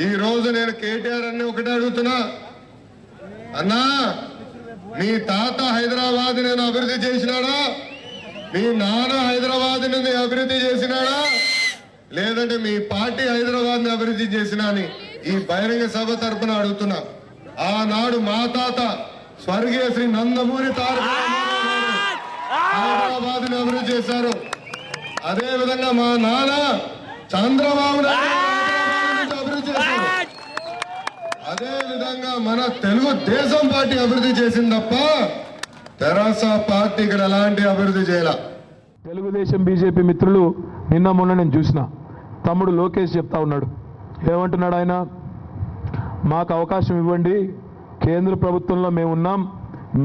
ఈ రోజు నేను కేటీఆర్ అన్ని ఒకటే అడుగుతున్నా, అన్నా మీ తాత హైదరాబాద్ నేను అభివృద్ధి చేసినాడా? మీ నాన్న హైదరాబాద్ ని అభివృద్ధి చేసినాడా? లేదంటే మీ పార్టీ హైదరాబాద్ ని అభివృద్ధి చేసినా అని ఈ బహిరంగ సభ తరపున అడుగుతున్నా. ఆనాడు మా తాత స్వర్గీయ శ్రీ నందమూరి తారక హైదరాబాద్ ని అభివృద్ధి చేశారు. అదే విధంగా మా నాన్న చంద్రబాబు నాయుడు అభివృద్ధి చేశారు. అదే విధంగా మన తెలుగుదేశం పార్టీ అభివృద్ధి చేసింది తప్ప తెరాస పార్టీ ఇక్కడ ఎలాంటి అభివృద్ధి చేయాల. తెలుగుదేశం బీజేపీ మిత్రులు నిన్న మొన్న నేను చూసిన తమ్ముడు లోకేష్ చెప్తా ఉన్నాడు. ఏమంటున్నాడు ఆయన? మాకు అవకాశం ఇవ్వండి, కేంద్ర ప్రభుత్వంలో మేము ఉన్నాం,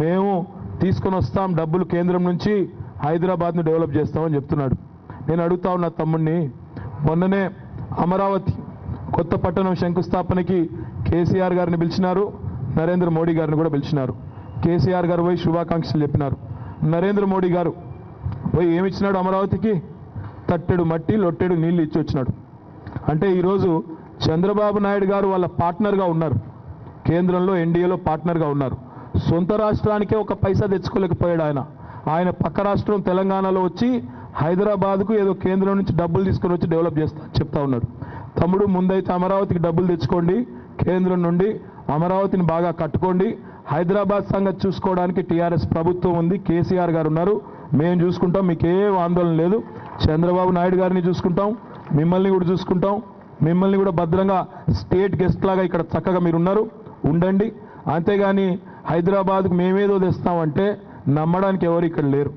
మేము తీసుకొని వస్తాం డబ్బులు కేంద్రం నుంచి, హైదరాబాద్ను డెవలప్ చేస్తామని చెప్తున్నాడు. నేను అడుగుతా ఉన్నా తమ్ముడిని, మొన్ననే అమరావతి కొత్త పట్టణం శంకుస్థాపనకి కేసీఆర్ గారిని పిలిచినారు, నరేంద్ర మోడీ గారిని కూడా పిలిచినారు. కేసీఆర్ గారు పోయి శుభాకాంక్షలు చెప్పినారు. నరేంద్ర మోడీ గారు పోయి ఏమిచ్చినాడు? అమరావతికి తట్టెడు మట్టి లొట్టెడు నీళ్లు ఇచ్చి వచ్చినాడు. అంటే ఈరోజు చంద్రబాబు నాయుడు గారు వాళ్ళ పార్ట్నర్గా ఉన్నారు, కేంద్రంలో ఎన్డీఏలో పార్ట్నర్గా ఉన్నారు. సొంత రాష్ట్రానికే ఒక పైసా తెచ్చుకోలేకపోయాడు ఆయన. ఆయన పక్క రాష్ట్రం తెలంగాణలో వచ్చి హైదరాబాద్కు ఏదో కేంద్రం నుంచి డబ్బులు తీసుకొని వచ్చి డెవలప్ చెప్తా ఉన్నాడు. తమ్ముడు, ముందైతే అమరావతికి డబ్బులు తెచ్చుకోండి, కేంద్రం నుండి అమరావతిని బాగా కట్టుకోండి. హైదరాబాద్ సంగతి చూసుకోవడానికి టీఆర్ఎస్ ప్రభుత్వం ఉంది, కేసీఆర్ గారు ఉన్నారు, మేము చూసుకుంటాం, మీకేం ఆందోళన లేదు. చంద్రబాబు నాయుడు గారిని చూసుకుంటాం, మిమ్మల్ని కూడా చూసుకుంటాం, మిమ్మల్ని కూడా భద్రంగా స్టేట్ గెస్ట్ లాగా ఇక్కడ చక్కగా మీరు ఉన్నారు, ఉండండి. అంతేగాని హైదరాబాద్కు మేమేదో తెస్తామంటే నమ్మడానికి ఎవరు ఇక్కడ లేరు.